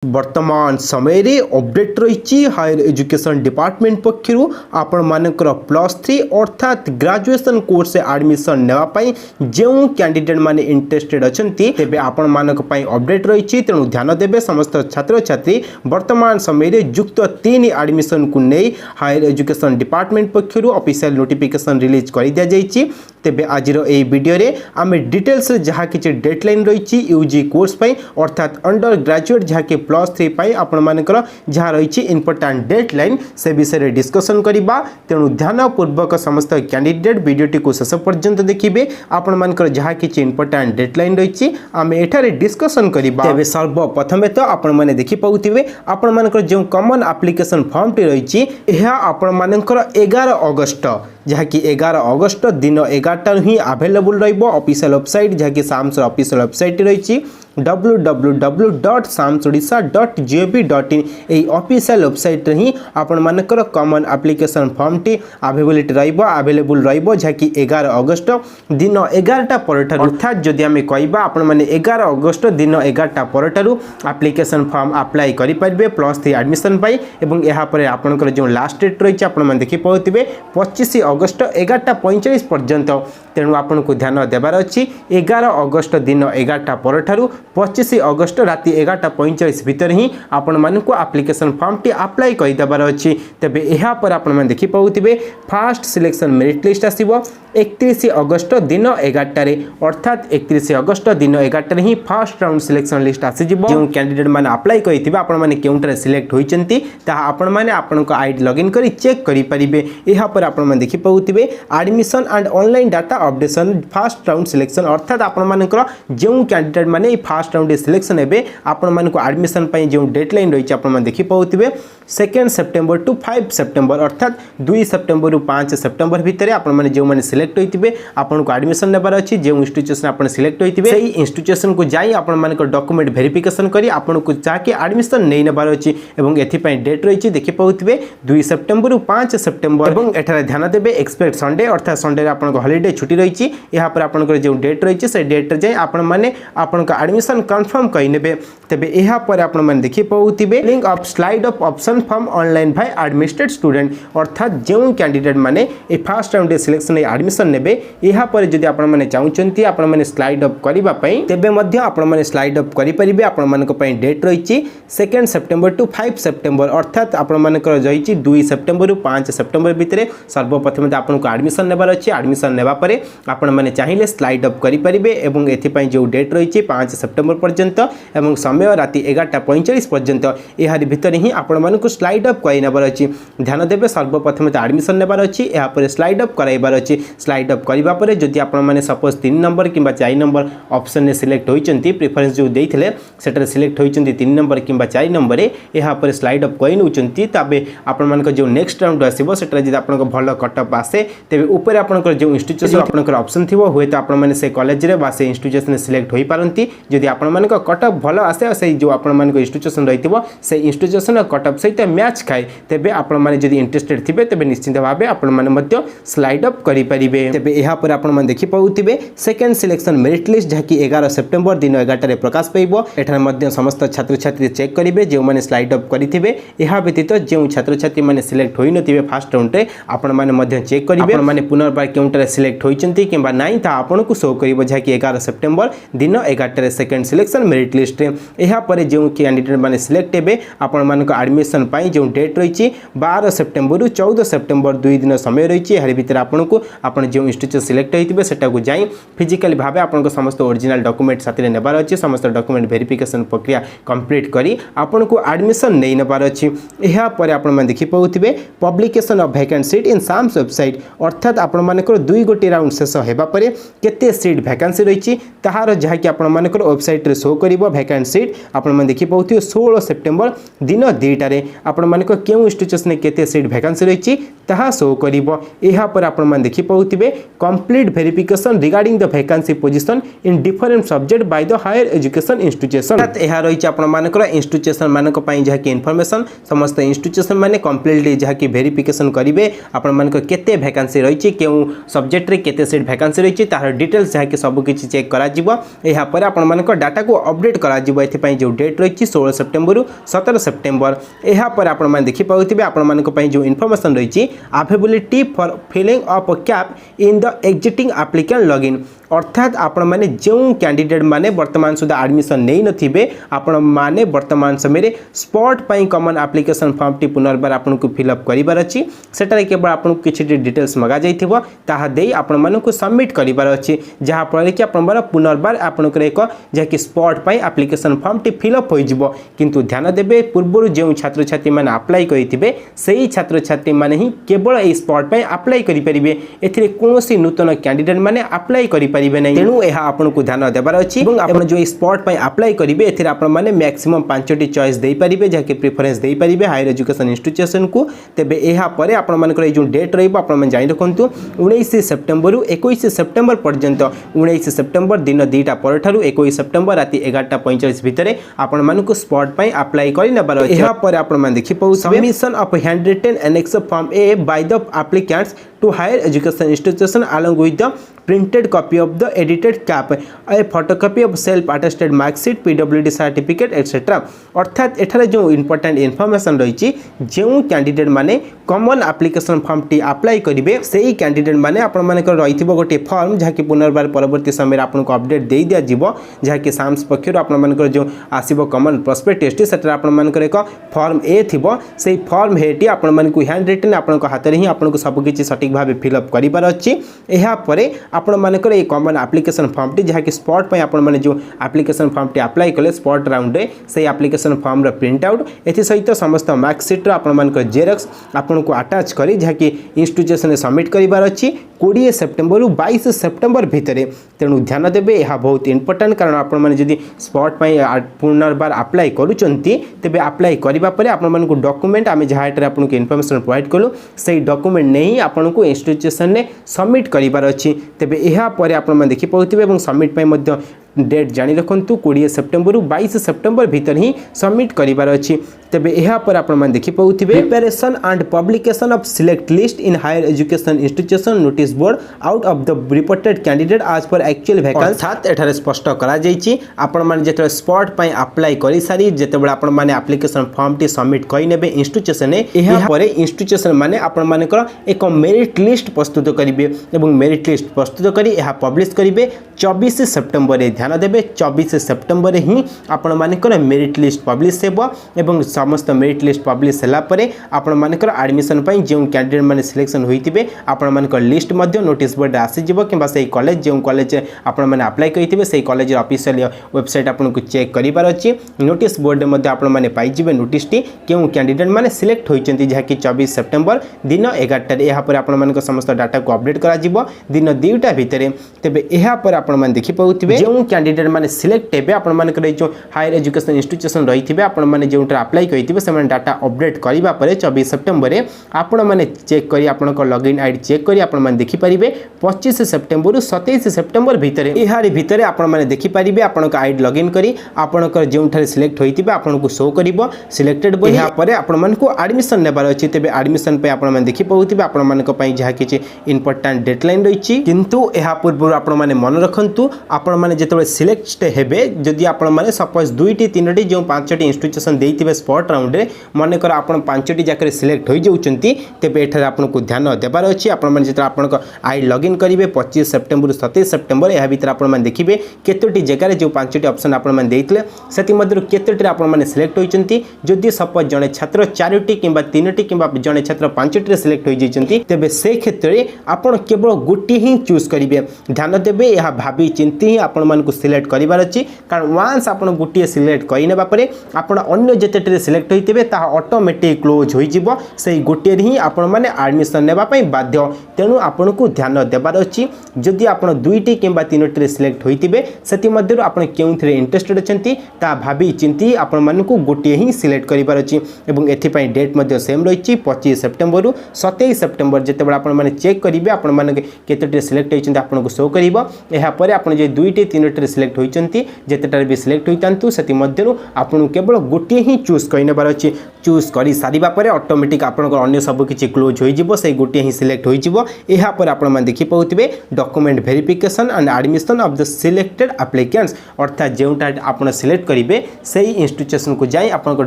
वर्तमान समय रे अपडेट रही हायर एजुकेशन डिपार्टमेंट पक्षर आपण मानकर +3 अर्थात ग्रेजुएशन कोर्स से एडमिशन नेवाई जो कैंडिडेट माने इंटरेस्टेड अछंती तेबे आपण मानक पई अपडेट रही तेणु ध्यान देबे समस्त छात्र छात्री वर्तमान समय रे युक्त 3 एडमिशन को नहीं हायर एजुकेशन डिपार्टमेंट पक्षर ऑफिशियल नोटिफिकेशन रिलीज कर दिया जाइछि। तेबे आज ए वीडियो रे आमे डिटेल्स जहाँ किछि डेडलाइन रही यूजी कोर्स पई अर्थात अंडर ग्रेजुएट जहाँ के +3 पाई आपण मानकर जहाँ रही इंपोर्टाट डेडलाइन से विषय में डिस्कसन करबा तेणु ध्यान पूर्वक समस्त कैंडिडेट वीडियोटी को शेष पर्यंत देखिए आपण मानकर जहाँ किछि इंपोर्टाट डेडलाइन रही आम एठारे डिस्कसन करबा। तेबे सर्वप्रथमे तो आपण माने देखि पाउथिबे आपण मानकर जो कॉमन एप्लिकेशन फॉर्म टी रही यह आपण मानकर 11 अगस्त जहाँ कि 11 अगस्त दिन 11 ही अवेलेबल रहिबो ऑफिशियल वेबसाइट जहाँ कि साम्स ऑफिशियल वेबसाइट रही www.samsodisha.gov.in ए ऑफिशियल वेबसाइट ही आपण मानकर common application form T available रहिबो जहाँ कि 11 अगस्त दिन 11टा परठारु अर्थात जदि आमे कहबा आपण माने 11 अगस्त दिन 11टा परठारु एप्लिकेशन फॉर्म अप्लाई करि परिबे +3 एडमिशन पाई एवं यहाँ पर आपनकर जो लास्ट डेट रही आपण माने देखि पाउथिबे 25 अगस्त 11:45 पर्यंत तेणु आपन को ध्यान देबार अछि 11 अगस्त दिन 11टा परठारु 25 अगस्त राति 11:45 भितर ही आपण मानकु एप्लिकेशन फॉर्म टी अप्लाई करि देबार अछि। तबे एहा पर आपण मान देखि पाउथिबे फर्स्ट सिलेक्शन मेरिट लिस्ट आसीबो 31 अगस्त दिन 11 रे अर्थात 31 अगस्त दिन 11 रे ही फर्स्ट राउंड सिलेक्शन लिस्ट आसी जिवो जो कैंडिडेट मान अप्लाई करिथिबे आपण माने केउंटर सिलेक्ट होइचंती ता आपण माने आपनको आईडी लॉगिन करी चेक करि परिबे। एहा पर आपण मान देखि पाउथिबे admission and online data updation first round selection अर्थात आपण मानकर जो कैंडिडेट माने फर्स्ट राउंड सिलेक्शन हेबे आपण मानको एडमिशन पई जो डेडलाइन रही आपण मान देखि पाउथिबे 2 सेप्टेम्बर टू 5 सेप्टेम्बर अर्थात 2 सेप्टेम्बर रु 5 सेप्टेम्बर भितर आपण माने जो माने सिलेक्ट होइतिबे आपण को एडमिशन नेबार अछि जे इंस्टीट्यूशन आपण सिलेक्ट होइतिबे सेही इंस्टीट्यूशन को जाई आपण मानको डॉक्यूमेंट वेरिफिकेशन करी आपण को चाके एडमिशन नै नेबार अछि एवं एथि पई डेट रही देखि पाउथिबे 2 सेप्टेम्बर रु 5 सेप्टेम्बर एवं एठारे ध्यान देबे एक्सपेक्ट संडे अर्थात संडे रे आपण को हॉलिडे छुट्टी रही यहाँ पर आपण जो डेट रही से डेट जाए आपण माने आपण का एडमिशन कंफर्म कहि नेबे। तबे यहाँ पर आपण माने देखि पाउथिबे link of slide of option form online by admitted student अर्थात जो कैंडिडेट माने ए फर्स्ट राउंड सिलेक्शन एडमिशन नेबे यहाँ पर जदि आपण माने चाहुचंती आपण माने स्लाइड अप करिबा पई तेबे मध्य आपण माने स्लाइड अप करि परिबे आपण मानक पई डेट रही 2 सेप्टेम्बर टू 5 सेप्टेम्बर अर्थात आपण मानकर रही 2 सेप्टेम्बर रु 5 सेप्टेम्बर भितर सर्वप्रथम आपण को एडमिशन नेबार अछि एडमिशन नेबा परे आपण माने चाहिए स्लाइड अप करि परिबे एवं एथि जो डेट रही 5 सेप्टेम्बर पर्यंत एवं समय राति 11:45 पर्यंत एहार भितर ही आपण मानकु स्लाइड अप करि नेबार अछि। ध्यान देबे सर्वप्रथम एडमिशन नेबार अछि एहा पर स्लाइड अप कराइबार अछि स्लाइड अप करिबा परे जदि आपण माने सपोज 3 नंबर किबा 4 नंबर ऑप्शन ने सिलेक्ट होइचंती प्रेफरेंस जो देइथिले सेटर सिलेक्ट होइचंती 3 नंबर किबा 4 नंबर एहा पर स्लाइड अप करि नउचंती तबे आपण मानक जो नेक्स्ट राउंड आसीबो सेटर जदि आपण को भलो कटअप आसे तेबे ऊपर आपण को जो इंस्टीट्यूशन आपण ऑप्शन थिबो होय तो आपण माने से कॉलेज रे बा से इंस्टीट्यूशन सिलेक्ट होई पारंती जदि आपण मानक कटअप भलो आसे से जो आपण मानक इंस्टीट्यूशन रहितबो से इंस्टीट्यूशन कटअप सहित मैच खाए तेबे आपण माने जदि इंटरेस्टेड थिबे तेबे निश्चित भाबे आपण माने मध्य स्लाइड अप करि परिबे। तेबे एहा पर आपण माने देखि पाउथिबे सेकंड सिलेक्शन मेरिट लिस्ट जहा कि 11 सेप्टेम्बर दिन 11 रे प्रकाश पाइबो एठार मध्य समस्त छात्र छात्री चेक करिवे जे माने स्लाइड अप करिथिबे एहा व्यतीत जे छात्र छात्री माने सिलेक्ट होई नथिबे फर्स्ट राउंड रे आपण माने मध्य चेक करिवे आपण माने पुनर्बार केउंटर सिलेक्ट होइचंती किबा नाही ता आपण को शो करिवो जहा कि 11 सेप्टेम्बर दिन 11 रे सेकंड सिलेक्शन मेरिट लिस्ट रे एहा पर जे कैंडिडेट माने सिलेक्ट हेबे आपण मानक एडमिशन पाई जो डेट रही 12 सेप्टेम्बर रु 14 सेप्टेम्बर 2 दिन समय रही हर भीतर आपण को आपण जो इंस्टीट्यूट सिलेक्ट होइतिबे सेटा को जाई फिजिकली भाबे आपण को समस्त ओरिजिनल डॉक्यूमेंट साथी रे नेबार अछि समस्त डॉक्यूमेंट वेरिफिकेशन प्रक्रिया कंप्लीट करी आपण को एडमिशन नै नेबार अछि। एहा पर आपण माने देखि पाउथिबे publication of vacant seat in SAMS website अर्थात आपण मानकर 2 गोटी राउंड शेष हेबा परे केते सीट वैकेंसी रही ताहार जहा कि आपण मानकर वेबसाइट रे शो करिवो वैकेंट सीट आपण माने देखि पाउथिबे 16 सेप्टेम्बर दिन 2 रे आपण मानक केउ इंस्टीट्यूशन केते सीट वैकेंसी रही ताहा शो करिवो। एहा पर आपण मान देखि पाउतिबे complete verification regarding the vacancy position in different subject by the higher education institution. एहा रही आपण मानकर इंस्टीट्यूशन मानक पई जहा कि इन्फॉर्मेशन समस्त इंस्टीट्यूशन माने कंप्लीटली जहा कि वेरिफिकेशन करिवे आपण मानक केते वैकेंसी रही केउ सब्जेक्ट रे केते सीट वैकेंसी रही तार डिटेल्स जहा कि सब किछि चेक करा जिवो। एहा पर आपण मानक डाटा को अपडेट करा जिवो। एथि पई जो डेट रही 16 सेप्टेम्बर रु 17 सेप्टेम्बर। एहा पर आपण मान देखि पाउतिबे आपण मानक पई जो इन्फॉर्मेशन रही availability for filling up cap in the existing applicant login अर्थात आपण माने जो कैंडिडेट माने वर्तमान सुधा एडमिशन नहीं नथिबे आपण माने वर्तमान समय स्पॉट पई कॉमन एप्लिकेशन फॉर्म टी पुनर्बार आपन को फिल अप करिबार अछि। सेटा केवल आपन को किछि डिटेल्स मगा जाइथिबो ताहा देई आपण माने को सबमिट करिबार अछि जहा पर कि आपण बार पुनर्बार आपन को एक जे कि स्पॉट पई एप्लिकेशन फॉर्म टी फिल अप होई जिवो। किंतु ध्यान देबे पूर्व जो छात्र छात्री माने अप्लाई करिथिबे सेही छात्र छात्री माने ही केवल ए स्पॉट पई अप्लाई करि परिबे। एथिरे कोनोसी नूतन कैंडिडेट माने अप्लाई करि परिबे नै। तेणु यह आपन को ध्यान देबार अछि এবং आपण जो स्पॉट पई अप्लाई करिवे एथिरे आपण माने मैक्सिमम 5टी चॉइस देई परिबे जहा प्रेफरेंस देई परिबे हायर एजुकेशन इंस्टीट्यूशन को। तेबे एहा परे आपण मानकर जो डेट रहइबो आपण मन जानि रखंतु 19 सेप्टेम्बर रु 21 सेप्टेम्बर पर्यंत। 19 सेप्टेम्बर दिन 2टा पर ठारू 21 सेप्टेम्बर राति 11:45 भितरे आपण मान को स्पॉट पई अप्लाई करि नबार अछि। एहा परे आपण मन देखि पाउ submission of hand written annex form A by the applicants to higher education institution along with the printed copy of the edited cap, a photocopy of self attested mark sheet, PWD certificate etc. अर्थात एठारे जो important information रही जो candidate माने common application form टी apply करिवे सेही candidate माने आपण मानकर रहिथिबो गोटे फॉर्म जहा कि पुनर्बार परवर्ती समय आपन को अपडेट देई दिया जिवो जहा कि साम्स पक्षर आपण मानकर जो आसीबो कॉमन प्रोस्पेक्टस सेटा आपण मानकर एक फॉर्म ए थिबो सेही फॉर्म हेटी आपण मान को हैंड रिटन आपण को हाथ रे ही आपण को सब किछि सटीक भाबे फिल अप करिबार अछि। एहा परे आपण मानकर ए कॉमन एप्लिकेशन फॉर्म टी जहा कि स्पॉट पय आपण माने जो एप्लिकेशन फॉर्म टी अप्लाई कले स्पॉट राउंड रे सेही एप्लिकेशन फॉर्म रो प्रिंट आउट एथि सहित समस्त मार्क शीट रो आपण मानकर जेरॉक्स आपण को अटैच करी जहा कि इंस्टीट्यूशन सबमिट करिबार अछि 20 सेप्टेम्बर रु 22 सेप्टेम्बर भितरे। तेणु ध्यान देबे यह बहुत इंपोर्टेंट कारण आपण माने जदी स्पॉट पय पुनर्बार अप्लाई करूचंती तेबे अप्लाई करिबा परे आपण मानकु डॉक्यूमेंट आमे जहा एटा आपण को इन्फॉर्मेशन प्रोवाइड कलु सेही डॉक्यूमेंट नहीं आपण को इंस्टीट्यूशन ने सबमिट करिबार अछि। तेबे एहा परे आपण माने देखि पाउथिबे एवं सबमिट पय मध्य डेट जानी रखंतु 20 सेप्टेम्बर रु 22 सेप्टेम्बर भीतर ही सबमिट करिबार अछि। तेबे एहा पर आपण माने देखि पाउथिबे preparation and publication of select list in higher education institution notice board out of the reported candidate आज पर एक्चुअल वैकेंसी। अर्थात एठारे स्पष्ट करा जाईछि आपण माने जेते स्पॉट पय अप्लाई करि सारी जेतेबेला आपण माने एप्लिकेशन फॉर्म टी सबमिट करि नेबे इंस्टीट्यूशन ने एहा परे इंस्टीट्यूशन माने आपण मानेकर एक मेरिट लिस्ट प्रस्तुत करिवे एवं मेरिट लिस्ट प्रस्तुत करी एहा पब्लिश करिवे 24 सेप्टेम्बर रे। ध्यान देबे 24 सेप्टेम्बर ही आपण मानेकर मेरिट लिस्ट पब्लिश हेबो एवं समस्त मेरिट लिस्ट पब्लिश होला परे आपण मानेकर एडमिशन पई जे कैंडिडेट माने सिलेक्शन होइतिबे आपण मानेकर लिस्ट मध्ये नोटिस बोर्ड आसी जिवो किबा सेही कॉलेज जे कॉलेज आपण माने अप्लाई करितिबे सेही कॉलेज ऑफिशियल वेबसाइट आपण को चेक करिबार अछि। नोटिस बोर्ड मध्ये आपण माने पाई जिवे नोटिस टी केउ कैंडिडेट माने सिलेक्ट होइचंती जहा कि 24 सेप्टेम्बर दिन 11 रे। एहा पर आपण मानेकर समस्त डाटा को अपडेट करा जिवो दिन 2टा भितरे। तेबे एहा पर आपण माने देखि पाउथिबे जे कैंडिडेट माने सिलेक्ट हेबे आपण मानेकर जो हायर एजुकेशन इंस्टीट्यूशन रहिथिबे आपण माने जेउटा अप्लाई करिथिबे से डाटा अपडेट करिबा परे 24 सेप्टेम्बर रे आपण माने चेक करी आपण को लॉगिन आईडी चेक करी आपण माने देखि परिबे 25 सेप्टेम्बर रु 27 सेप्टेम्बर भितरे। इहारी भितरे आपण माने देखि परिबे आपण को आईडी लॉगिन करी आपण को जेउठारे सिलेक्ट होइथिबे आपण को शो करिवो सिलेक्टेड बोली। एहा परे आपण माने को एडमिशन नेबार अछि। तेबे एडमिशन पे आपण माने देखि पाउथिबे आपण माने को पई जहा किछि इंपोर्टेंट डेडलाइन रहिछि। किंतु एहा पूर्व आपण माने मन रखंतु आपण माने जेतबे सिलेक्ट हेबे जदि आपण माने सपोज 2टी 3टी जो 5टी इंस्टीट्यूशन देइथिबे स्पॉट राउंड रे मन कर आपण 5टी जाकर सिलेक्ट होई जाउचंती तेबे एठारे आपण को ध्यान देबार अछि। आपण माने जेतरा आपण को आई लॉगिन करिवे 25 सेप्टेम्बर 27 सेप्टेम्बर एहा भीतर आपण माने देखिबे केतोटी जगह रे जो 5टी ऑप्शन आपण माने देइतले सेति मध्यरु केतोटी आपण माने सिलेक्ट होइचंती। जदि सपोज जने छात्र 4टी किबा 3टी किबा जने छात्र 5टी रे सिलेक्ट होई जाइचंती तेबे से क्षेत्र रे आपण केवल गोटी ही चूज करिवे। ध्यान देबे एहा भाबी चिंती ही आपण मान को सिलेक्ट करिवार अछि कारण वांस आपण गोटी सिलेक्ट करिनेबा परे आपण अन्य जेतेटी रे सिलेक्ट होइतिबे ताहा ऑटोमेटिक क्लोज होई जिवो सेही गोटे ही आपण माने एडमिशन नेबा पई बाध्य तेणु आपण को ध्यान देबार अछि जदि आपण दुईटी किंबा तीनोटी सिलेक्ट होइतिबे सेति मध्यरु आपण केउथरे इंटरेस्टेड अछंती ता भाबी चिंती आपण मानकु गोटे ही सिलेक्ट करिबार अछि एवं एथि पई डेट मध्ये सेम रहिछि 25 सेप्टेम्बर रु 27 सेप्टेम्बर जेतेबेला आपण माने चेक करिवे आपण माने केतेटी सिलेक्ट होइछन्ती आपण को शो करिवो एहा परे आपण जे दुईटी तीनोटी सिलेक्ट होइछन्ती जेतेटार भी सिलेक्ट होइतांतु सेति मध्यरु आपण केवल गोटे ही चूज करिनेबार अछि चूज करि सारिबा परे ऑटोमेटिक आपण अन्य सब किछि क्लोज होई जिवो सेही गोटे ही सिलेक्ट होई जिवो एहा परे आपण माने देखि पाउतिबे document verification and admission of the selected applicants अर्थात जेउटा आपण सिलेक्ट करिवे सेही इंस्टीट्यूशन को जाई आपण को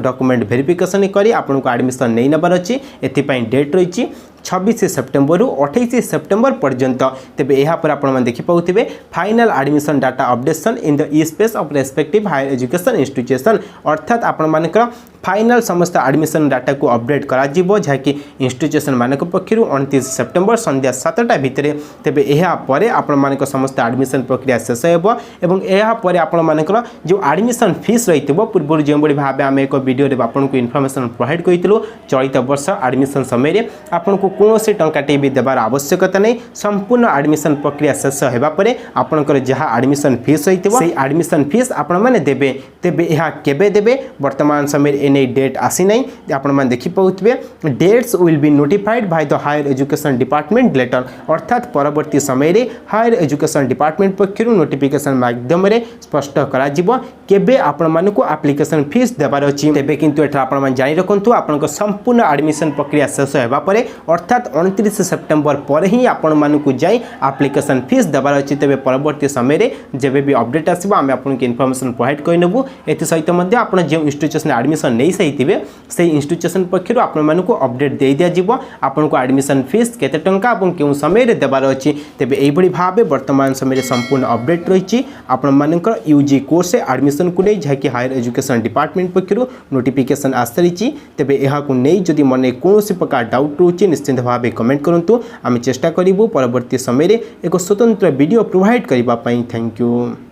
डॉक्यूमेंट वेरिफिकेशन करी आपण को एडमिशन नै नबार अछि एथि पई डेट रहिछि 26 सेप्टेम्बर रु 28 सेप्टेम्बर पर्यंत तेबे एहा पर आपण मन देखि पाउतिबे final admission data updation in the e space of respective higher education institution अर्थात आपण मानकर फाइनल समस्त एडमिशन डाटा को अपडेट करा जिवो जहाँकि इंस्टीट्यूशन मानक पक्षरु 29 सेप्टेम्बर संध्या 7टा भितरे तेबे एहा परे आपण मानक समस्त एडमिशन प्रक्रिया शेष हेबो एवं एहा परे आपण मानकर जो एडमिशन फीस रहितबो पूर्व जे बडी भाबे हम एक वीडियो रे आपण को इन्फॉर्मेशन प्रोवाइड कइतलो चलित वर्ष एडमिशन समय रे आपण को कोनोसी टंकाटे भी देबार आवश्यकता नै संपूर्ण एडमिशन प्रक्रिया शेष हेबा परे आपनकर जहा एडमिशन फीस रहितबो सेही एडमिशन फीस आपण माने देबे तेबे एहा केबे देबे वर्तमान समय एने डेट आसी नै आपण माने देखि पाउतबे dates will be notified by the higher education department letter अर्थात परवर्ती समय रे हायर एजुकेशन डिपार्टमेंट पक्षरु नोटिफिकेशन माध्यम रे स्पष्ट करा जिवो केबे आपण माने को एप्लिकेशन फीस देबार अछि तेबे किंतु एठा आपण माने जानि रखंतु आपनक संपूर्ण एडमिशन प्रक्रिया शेष हेबा परे अर्थात 29 सेप्टेम्बर पर ही आपण मानकु जाई एप्लिकेशन फीस देबार अछि तेबे परवर्ती समय रे जेबे भी अपडेट आसीबो आमे आपन के इन्फॉर्मेशन प्रोवाइड कइनबु एति सहित मध्ये आपण जे इंस्टीट्यूशन एडमिशन नै सहितिबे से इंस्टीट्यूशन पक्षरु आपण मानकु अपडेट देइ दिया जिवो आपण को एडमिशन फीस केते टंका एवं केउ समय रे देबार अछि तेबे एई बडी भाबे वर्तमान समय रे संपूर्ण अपडेट रहिछि आपण मानकर यूजी कोर्स एडमिशन को नै जहा कि हायर एजुकेशन डिपार्टमेंट पक्षरु नोटिफिकेशन आसरिछि तेबे एहा को नै जदि मने कोनोसी प्रकार डाउट रोछि निश्चित भाबे कमेंट करंतु आमे चेष्टा करिवु परवर्ती समय रे एक स्वतंत्र वीडियो प्रोवाइड करिबा पई थैंक यू।